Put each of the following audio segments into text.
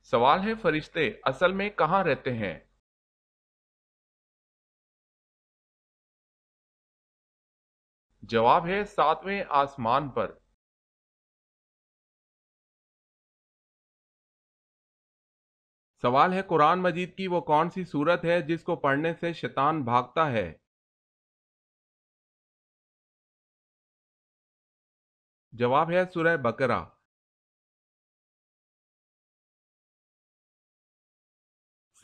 سوال ہے فرشتے اصل میں کہاں رہتے ہیں؟ جواب ہے ساتویں آسمان پر۔ سوال ہے قرآن مجید کی وہ کون سی سورت ہے جس کو پڑھنے سے شیطان بھاگتا ہے؟ جواب ہے سورہ بقرہ۔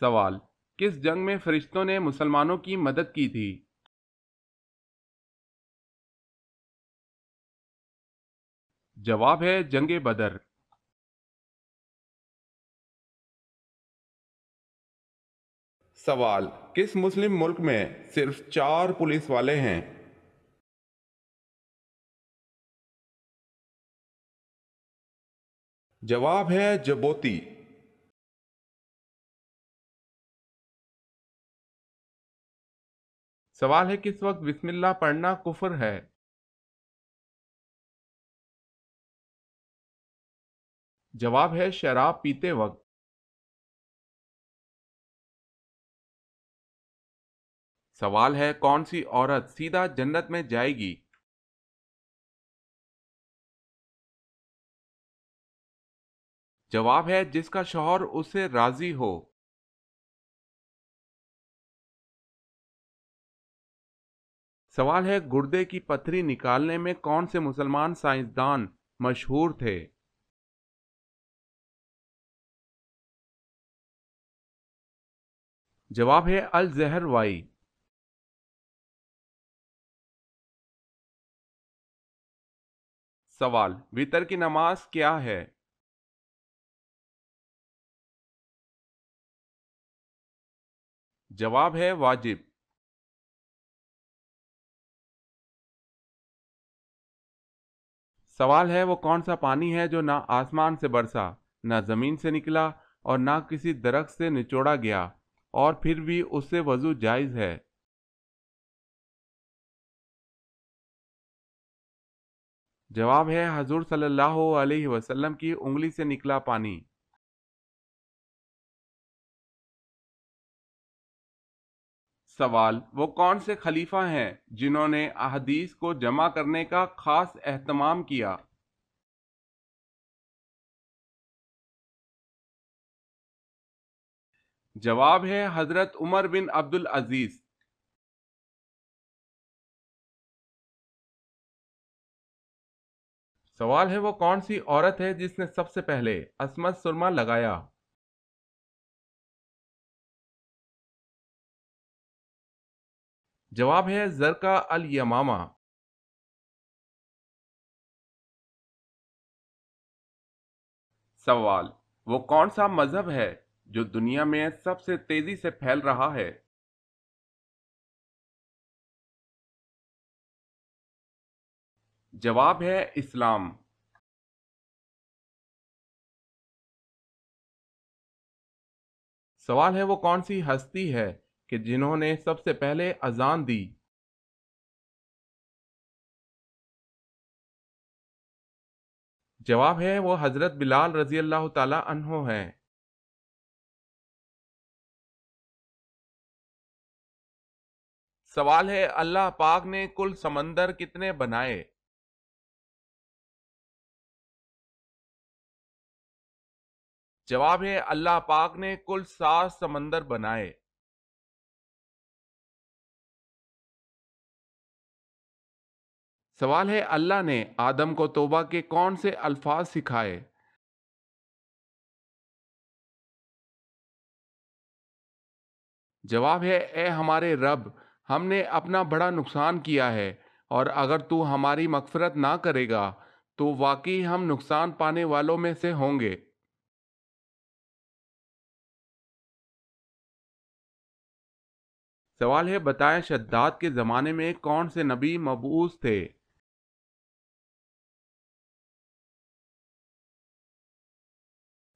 سوال، کس جنگ میں فرشتوں نے مسلمانوں کی مدد کی تھی؟ جواب ہے جنگ بدر۔ سوال، کس مسلم ملک میں صرف 4 پولیس والے ہیں؟ جواب ہے جبوتی۔ سوال ہے کس وقت بسم اللہ پڑھنا کفر ہے؟ جواب ہے شراب پیتے وقت۔ سوال ہے کون سی عورت سیدھا جنت میں جائے گی؟ جواب ہے جس کا شوہر اس سے راضی ہو۔ سوال ہے گردے کی پتھری نکالنے میں کون سے مسلمان سائنسدان مشہور تھے؟ جواب ہے الزہر وائی۔ سوال، وتر کی نماز کیا ہے؟ جواب ہے واجب۔ سوال ہے وہ کون سا پانی ہے جو نہ آسمان سے برسا، نہ زمین سے نکلا اور نہ کسی درخت سے نچوڑا گیا اور پھر بھی اس سے وضو جائز ہے؟ جواب ہے حضور صلی اللہ علیہ وسلم کی انگلی سے نکلا پانی۔ سوال، وہ کون سے خلیفہ ہیں جنہوں نے احادیث کو جمع کرنے کا خاص اہتمام کیا؟ جواب ہے حضرت عمر بن عبد العزیز۔ سوال ہے وہ کون سی عورت ہے جس نے سب سے پہلے عصمت سرما لگایا؟ جواب ہے زرقا الیمامہ۔ سوال، وہ کون سا مذہب ہے جو دنیا میں سب سے تیزی سے پھیل رہا ہے؟ جواب ہے اسلام۔ سوال ہے وہ کون سی ہستی ہے کہ جنہوں نے سب سے پہلے اذان دی؟ جواب ہے وہ حضرت بلال رضی اللہ تعالی عنہ ہیں۔ سوال ہے اللہ پاک نے کل سمندر کتنے بنائے؟ جواب ہے اللہ پاک نے کل 7 سمندر بنائے۔ سوال ہے اللہ نے آدم کو توبہ کے کون سے الفاظ سکھائے؟ جواب ہے اے ہمارے رب، ہم نے اپنا بڑا نقصان کیا ہے اور اگر تو ہماری مغفرت نہ کرے گا تو واقعی ہم نقصان پانے والوں میں سے ہوں گے۔ سوال ہے بتائیں شداد کے زمانے میں کون سے نبی مبعوث تھے؟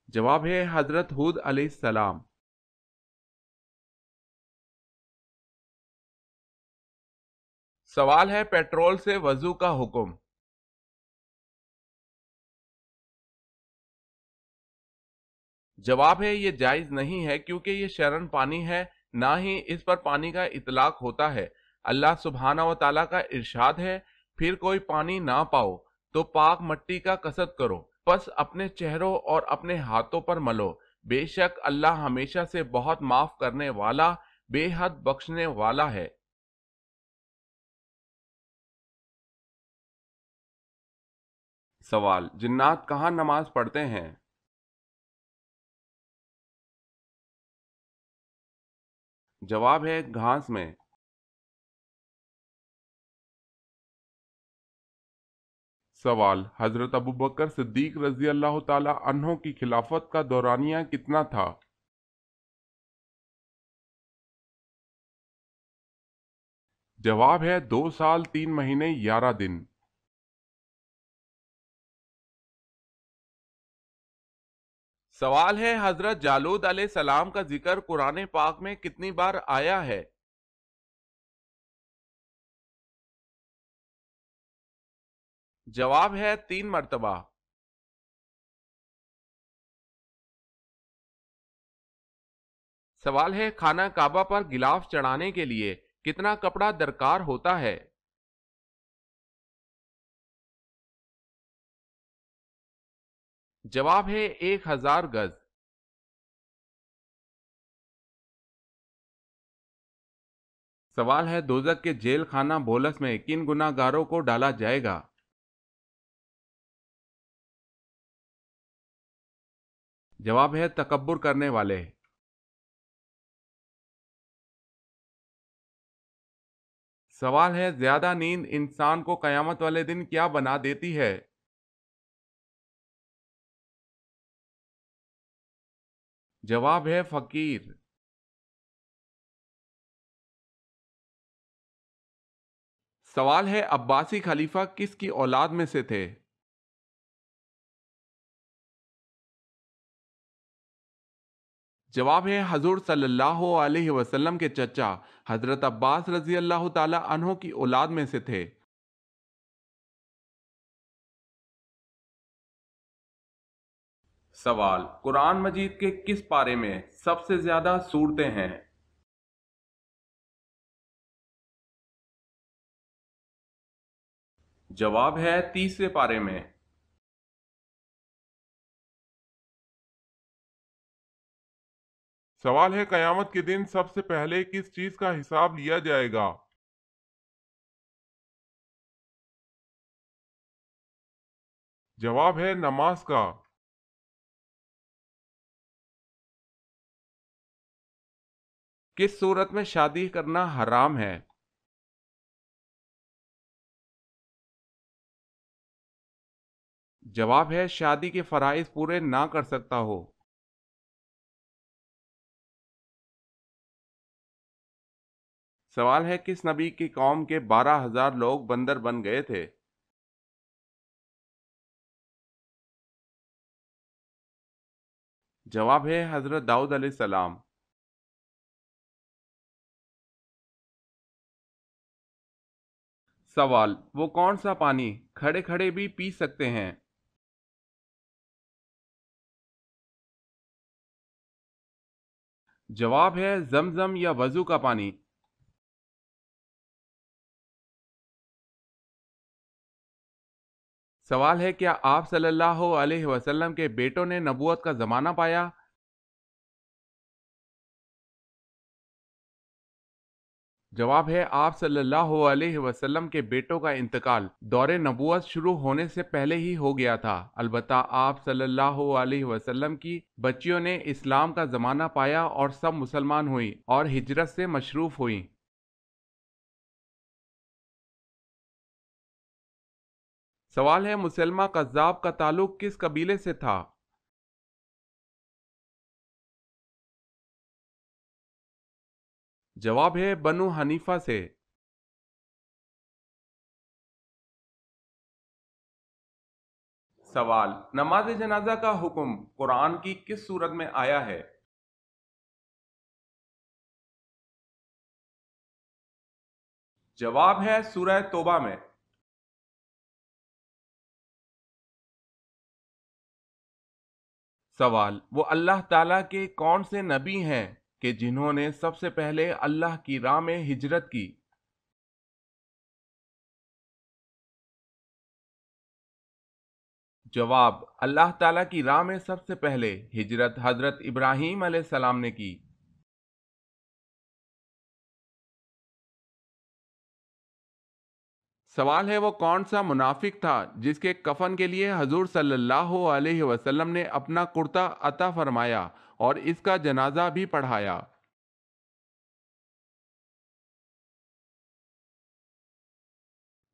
جواب ہے حضرت ہود علیہ السلام۔ سوال ہے پیٹرول سے وضو کا حکم۔ جواب ہے یہ جائز نہیں ہے کیونکہ یہ شرعن پانی ہے، نہ ہی اس پر پانی کا اطلاق ہوتا ہے۔ اللہ سبحانہ و تعالیٰ کا ارشاد ہے، پھر کوئی پانی نہ پاؤ تو پاک مٹی کا کسب کرو، پس اپنے چہروں اور اپنے ہاتھوں پر ملو، بے شک اللہ ہمیشہ سے بہت معاف کرنے والا، بے حد بخشنے والا ہے۔ سوال: جنات کہاں نماز پڑھتے ہیں؟ جواب ہے گھاس میں۔ سوال: حضرت ابوبکر صدیق رضی اللہ تعالی عنہ کی خلافت کا دورانیہ کتنا تھا؟ جواب ہے 2 سال 3 مہینے 11 دن۔ سوال ہے حضرت جالود علیہ السلام کا ذکر قرآن پاک میں کتنی بار آیا ہے؟ جواب ہے 3 مرتبہ۔ سوال ہے خانہ کعبہ پر غلاف چڑھانے کے لیے کتنا کپڑا درکار ہوتا ہے؟ جواب ہے 1000 گز۔ سوال ہے دوزخ کے جیل خانہ بولس میں کن گناہ گاروں کو ڈالا جائے گا؟ جواب ہے تکبر کرنے والے۔ سوال ہے زیادہ نیند انسان کو قیامت والے دن کیا بنا دیتی ہے؟ جواب ہے فقیر۔ سوال ہے عباسی خلیفہ کس کی اولاد میں سے تھے؟ جواب ہے حضور صلی اللہ علیہ وسلم کے چچا حضرت عباس رضی اللہ تعالی عنہ کی اولاد میں سے تھے۔ سوال: قرآن مجید کے کس پارے میں سب سے زیادہ سورتیں ہیں؟ جواب ہے 30ویں پارے میں۔ سوال ہے قیامت کے دن سب سے پہلے کس چیز کا حساب لیا جائے گا؟ جواب ہے نماز کا۔ کس صورت میں شادی کرنا حرام ہے؟ جواب ہے شادی کے فرائض پورے نہ کر سکتا ہو۔ سوال ہے کس نبی کی قوم کے 12,000 لوگ بندر بن گئے تھے؟ جواب ہے حضرت داؤد علیہ السلام۔ سوال: وہ کون سا پانی کھڑے کھڑے بھی پی سکتے ہیں؟ جواب ہے زمزم یا وضو کا پانی۔ سوال ہے کیا آپ صلی اللہ علیہ وسلم کے بیٹوں نے نبوت کا زمانہ پایا؟ جواب ہے آپ صلی اللہ علیہ وسلم کے بیٹوں کا انتقال دور نبوت شروع ہونے سے پہلے ہی ہو گیا تھا، البتہ آپ صلی اللہ علیہ وسلم کی بچیوں نے اسلام کا زمانہ پایا اور سب مسلمان ہوئیں اور ہجرت سے مشروف ہوئیں۔ سوال ہے مسلمہ کذاب کا تعلق کس قبیلے سے تھا؟ جواب ہے بنو حنیفہ سے۔ سوال: نماز جنازہ کا حکم قرآن کی کس سورت میں آیا ہے؟ جواب ہے سورہ توبہ میں۔ سوال: وہ اللہ تعالیٰ کے کون سے نبی ہیں کہ جنہوں نے سب سے پہلے اللہ کی راہ میں ہجرت کی؟ جواب: اللہ تعالیٰ کی راہ میں سب سے پہلے ہجرت حضرت ابراہیم علیہ السلام نے کی۔ سوال ہے: وہ کون سا منافق تھا جس کے کفن کے لیے حضور صلی اللہ علیہ وسلم نے اپنا کرتا عطا فرمایا اور اس کا جنازہ بھی پڑھایا؟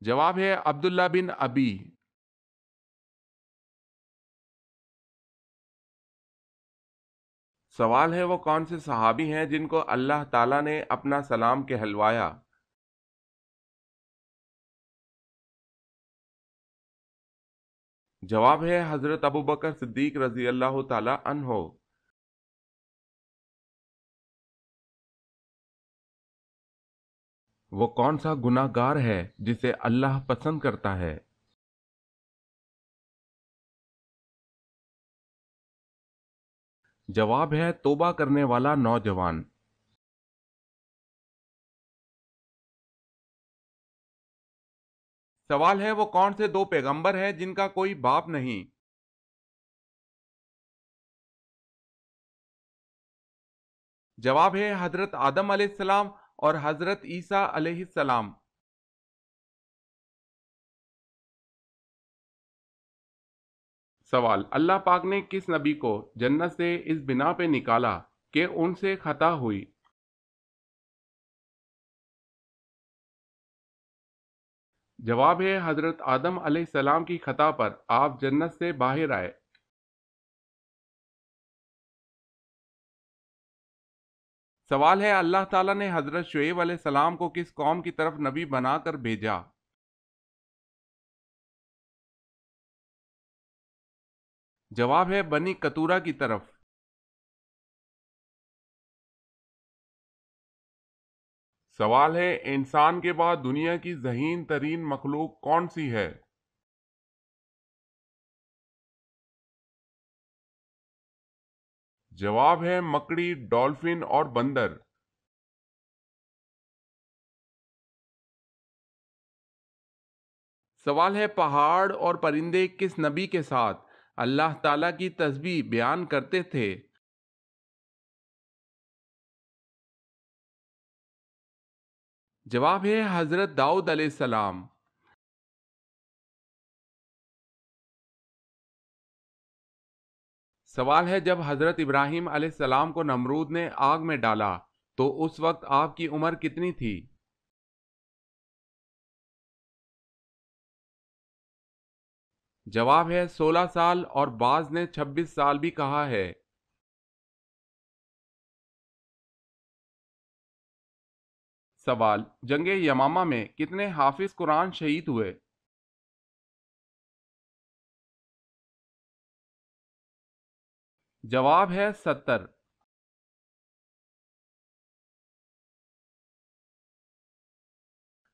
جواب ہے عبداللہ بن ابی۔ سوال ہے: وہ کون سے صحابی ہیں جن کو اللہ تعالیٰ نے اپنا سلام کہلوایا؟ جواب ہے حضرت ابوبکر صدیق رضی اللہ تعالی عنہ۔ وہ کون سا گناہ گار ہے جسے اللہ پسند کرتا ہے؟ جواب ہے توبہ کرنے والا نوجوان۔ سوال ہے: وہ کون سے دو پیغمبر ہیں جن کا کوئی باپ نہیں؟ جواب ہے حضرت آدم علیہ السلام اور حضرت عیسیٰ علیہ السلام۔ سوال: اللہ پاک نے کس نبی کو جنت سے اس بنا پہ نکالا کہ ان سے خطا ہوئی؟ جواب ہے حضرت آدم علیہ السلام کی خطا پر آپ جنت سے باہر آئے۔ سوال ہے: اللہ تعالیٰ نے حضرت شعیب علیہ السلام کو کس قوم کی طرف نبی بنا کر بھیجا؟ جواب ہے بنی کتورہ کی طرف۔ سوال ہے: انسان کے بعد دنیا کی ذہین ترین مخلوق کون سی ہے؟ جواب ہے مکڑی، ڈولفن اور بندر۔ سوال ہے: پہاڑ اور پرندے کس نبی کے ساتھ اللہ تعالیٰ کی تسبیح بیان کرتے تھے؟ جواب ہے حضرت داؤد علیہ السلام۔ سوال ہے: جب حضرت ابراہیم علیہ السلام کو نمرود نے آگ میں ڈالا تو اس وقت آپ کی عمر کتنی تھی؟ جواب ہے 16 سال اور بعض نے 26 سال بھی کہا ہے۔ سوال: جنگ یمامہ میں کتنے حافظ قرآن شہید ہوئے؟ جواب ہے 70۔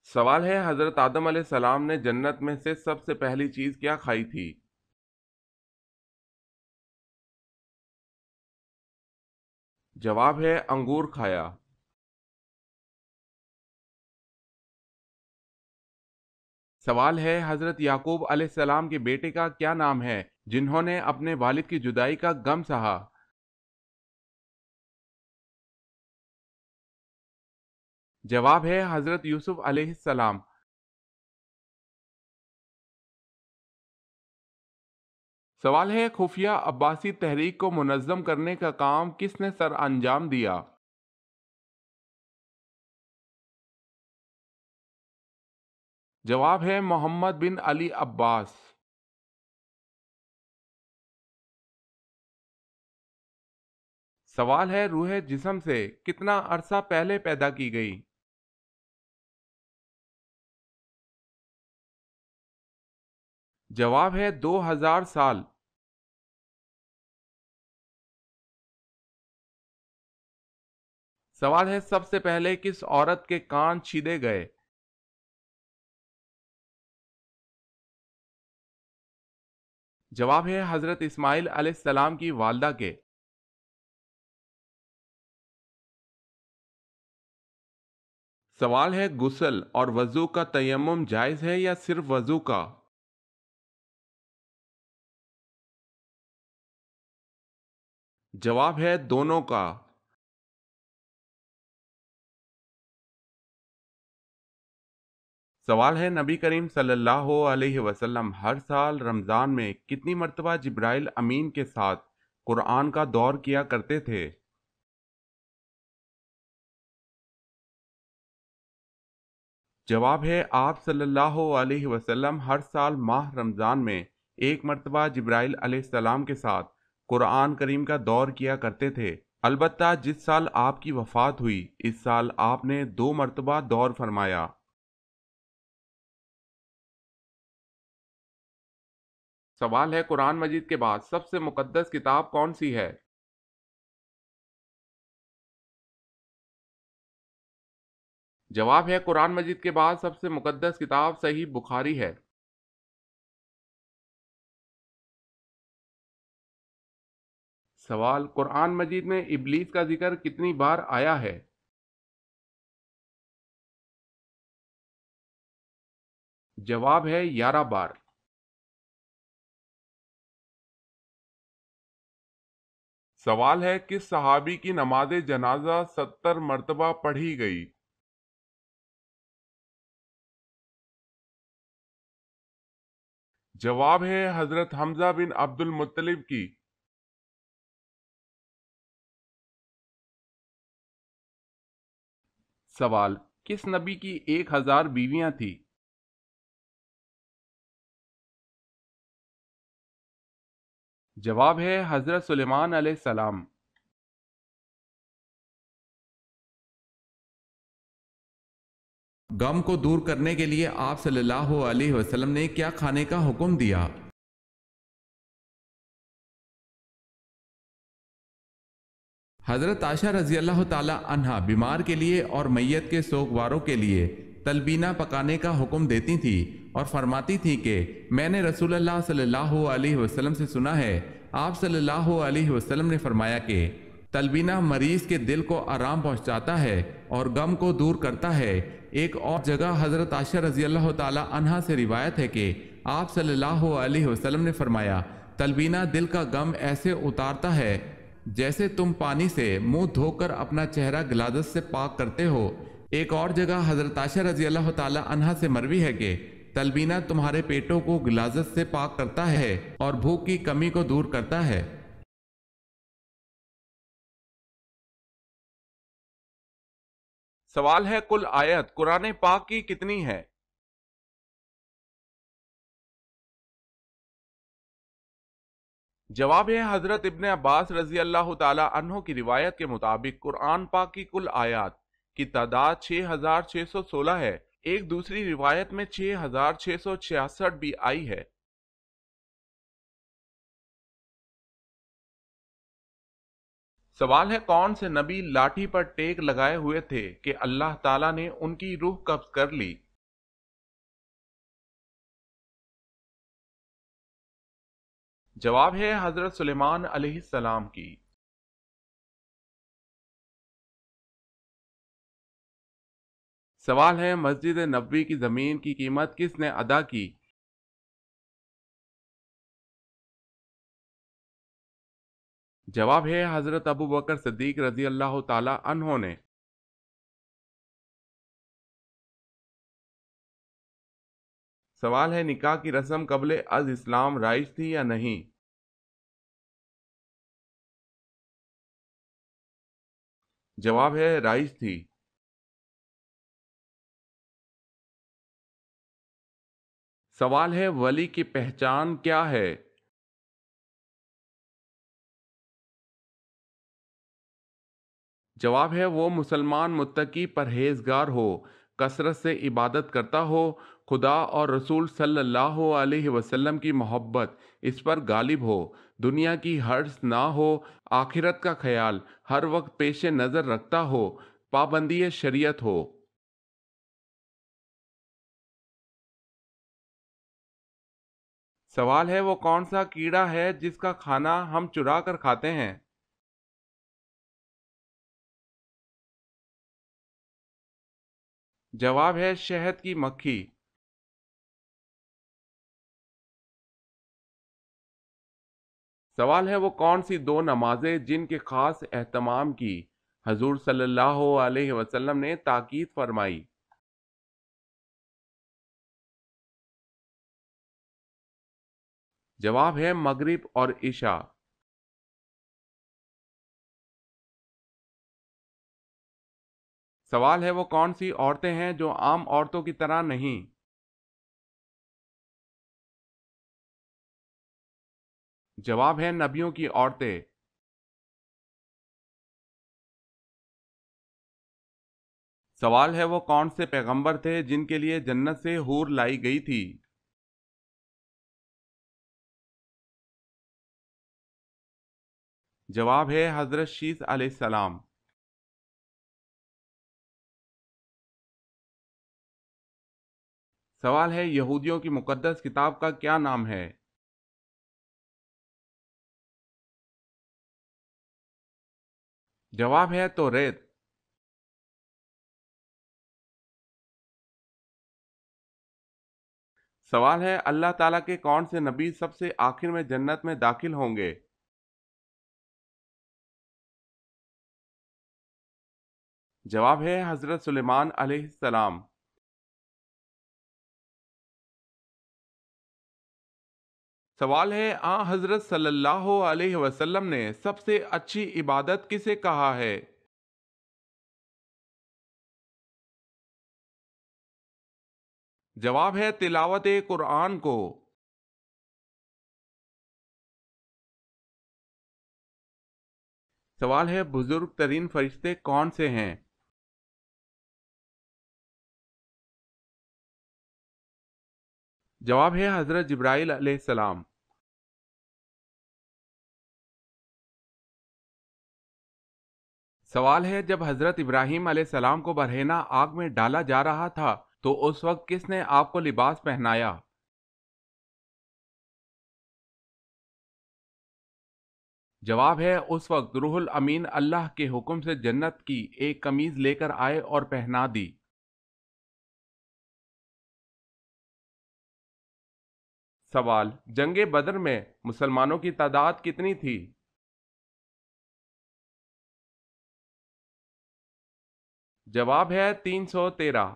سوال ہے: حضرت آدم علیہ السلام نے جنت میں سے سب سے پہلی چیز کیا کھائی تھی؟ جواب ہے انگور کھایا۔ سوال ہے: حضرت یعقوب علیہ السلام کے بیٹے کا کیا نام ہے جنہوں نے اپنے والد کی جدائی کا غم سہا؟ جواب ہے حضرت یوسف علیہ السلام۔ سوال ہے: خفیہ عباسی تحریک کو منظم کرنے کا کام کس نے سر انجام دیا؟ جواب ہے محمد بن علی عباس۔ سوال ہے: روح جسم سے کتنا عرصہ پہلے پیدا کی گئی؟ جواب ہے 2000 سال۔ سوال ہے: سب سے پہلے کس عورت کے کان چھیدے گئے؟ جواب ہے حضرت اسماعیل علیہ السلام کی والدہ کے۔ سوال ہے غسل اور وضو کا تیمم جائز ہے یا صرف وضو کا؟ جواب ہے دونوں کا۔ سوال ہے نبی کریم صلی اللہ علیہ وسلم ہر سال رمضان میں کتنی مرتبہ جبرائیل امین کے ساتھ قرآن کا دور کیا کرتے تھے؟ جواب ہے آپ صلی اللہ علیہ وسلم ہر سال ماہ رمضان میں ایک مرتبہ جبرائیل علیہ السلام کے ساتھ قرآن کریم کا دور کیا کرتے تھے۔ البتہ جس سال آپ کی وفات ہوئی اس سال آپ نے 2 مرتبہ دور فرمایا۔ سوال ہے قرآن مجید کے بعد سب سے مقدس کتاب کون سی ہے؟ جواب ہے قرآن مجید کے بعد سب سے مقدس کتاب صحیح بخاری ہے۔ سوال قرآن مجید میں ابلیس کا ذکر کتنی بار آیا ہے؟ جواب ہے 11 بار۔ سوال ہے کس صحابی کی نماز جنازہ 70 مرتبہ پڑھی گئی؟ جواب ہے حضرت حمزہ بن عبد المطلب کی۔ سوال کس نبی کی 1000 بیویاں تھی؟ جواب ہے حضرت سلیمان علیہ السلام۔ غم کو دور کرنے کے لیے آپ صلی اللہ علیہ وسلم نے کیا کھانے کا حکم دیا؟ حضرت عائشہ رضی اللہ تعالی عنہا بیمار کے لیے اور میت کے سوگواروں کے لیے تلبینہ پکانے کا حکم دیتی تھی اور فرماتی تھی کہ میں نے رسول اللہ صلی اللہ علیہ وسلم سے سنا ہے، آپ صلی اللہ علیہ وسلم نے فرمایا کہ تلبینہ مریض کے دل کو آرام پہنچاتا ہے اور غم کو دور کرتا ہے۔ ایک اور جگہ حضرت عائشہ رضی اللہ تعالی عنہا سے روایت ہے کہ آپ صلی اللہ علیہ وسلم نے فرمایا تلبینہ دل کا غم ایسے اتارتا ہے جیسے تم پانی سے منہ دھو کر اپنا چہرہ گلازت سے پاک کرتے ہو۔ ایک اور جگہ حضرت عائشہ رضی اللہ تعالی عنہا سے مروی ہے کہ تلبینہ تمہارے پیٹوں کو گلازت سے پاک کرتا ہے اور بھوک کی کمی کو دور کرتا ہے۔ سوال ہے کل آیت قرآن پاک کی کتنی ہے؟ جواب ہے حضرت ابن عباس رضی اللہ تعالی عنہ کی روایت کے مطابق قرآن پاک کی کل آیات کی تعداد 6616 ہے۔ ایک دوسری روایت میں 6666 بھی آئی ہے۔ سوال ہے کون سے نبی لاٹھی پر ٹیک لگائے ہوئے تھے کہ اللہ تعالیٰ نے ان کی روح قبض کر لی؟ جواب ہے حضرت سلیمان علیہ السلام کی۔ سوال ہے مسجد نبوی کی زمین کی قیمت کس نے ادا کی؟ جواب ہے حضرت ابو بکر صدیق رضی اللہ تعالی عنہ نے۔ سوال ہے نکاح کی رسم قبل از اسلام رائج تھی یا نہیں؟ جواب ہے رائج تھی۔ سوال ہے ولی کی پہچان کیا ہے؟ جواب ہے وہ مسلمان متقی پرہیزگار ہو، کثرت سے عبادت کرتا ہو، خدا اور رسول صلی اللہ علیہ وسلم کی محبت اس پر غالب ہو، دنیا کی حرص نہ ہو، آخرت کا خیال ہر وقت پیش نظر رکھتا ہو، پابندی شریعت ہو۔ سوال ہے وہ کون سا کیڑا ہے جس کا کھانا ہم چرا کر کھاتے ہیں؟ جواب ہے شہد کی مکھی۔ سوال ہے وہ کون سی دو نمازیں جن کے خاص اہتمام کی حضور صلی اللہ علیہ وسلم نے تاکید فرمائی؟ جواب ہے مغرب اور عشاء۔ سوال ہے وہ کون سی عورتیں ہیں جو عام عورتوں کی طرح نہیں؟ جواب ہے نبیوں کی عورتیں۔ سوال ہے وہ کون سے پیغمبر تھے جن کے لیے جنت سے حور لائی گئی تھی؟ جواب ہے حضرت شیس علیہ السلام۔ سوال ہے یہودیوں کی مقدس کتاب کا کیا نام ہے؟ جواب ہے توریت۔ سوال ہے اللہ تعالیٰ کے کون سے نبی سب سے آخر میں جنت میں داخل ہوں گے؟ جواب ہے حضرت سلیمان علیہ السلام۔ سوال ہے حضرت صلی اللہ علیہ وسلم نے سب سے اچھی عبادت کسے کہا ہے؟ جواب ہے تلاوت قرآن کو۔ سوال ہے بزرگ ترین فرشتے کون سے ہیں؟ جواب ہے حضرت جبرائیل علیہ السلام۔ سوال ہے جب حضرت ابراہیم علیہ السلام کو برہنہ آگ میں ڈالا جا رہا تھا تو اس وقت کس نے آپ کو لباس پہنایا؟ جواب ہے اس وقت روح الامین اللہ کے حکم سے جنت کی ایک قمیض لے کر آئے اور پہنا دی۔ سوال جنگ بدر میں مسلمانوں کی تعداد کتنی تھی؟ جواب ہے 313۔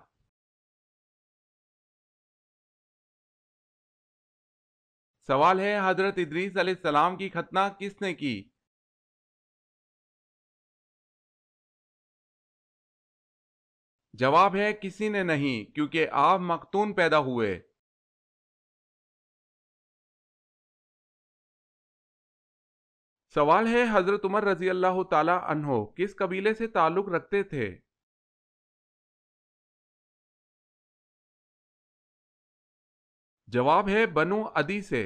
سوال ہے حضرت ادریس علیہ السلام کی ختنہ کس نے کی؟ جواب ہے کسی نے نہیں، کیونکہ آپ مختون پیدا ہوئے۔ سوال ہے حضرت عمر رضی اللہ تعالی عنہ کس قبیلے سے تعلق رکھتے تھے؟ جواب ہے بنو عدی سے۔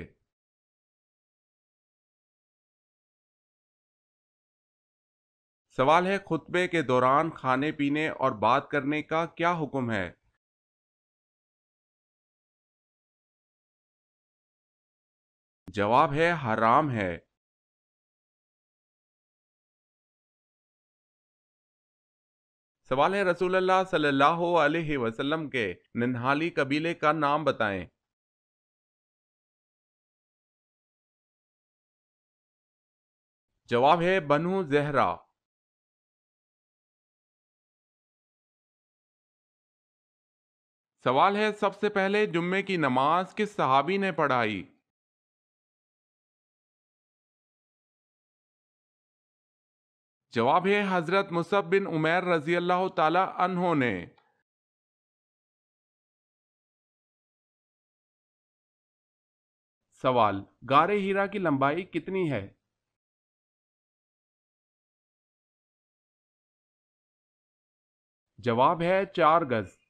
سوال ہے خطبے کے دوران کھانے پینے اور بات کرنے کا کیا حکم ہے؟ جواب ہے حرام ہے۔ سوال ہے رسول اللہ صلی اللہ علیہ وسلم کے ننہالی قبیلے کا نام بتائیں۔ جواب ہے بنو زہرہ۔ سوال ہے سب سے پہلے جمعے کی نماز کس صحابی نے پڑھائی؟ جواب ہے حضرت مصعب بن عمیر رضی اللہ تعالی عنہ نے۔ سوال غار ہیرا کی لمبائی کتنی ہے؟ جواب ہے 4 گز۔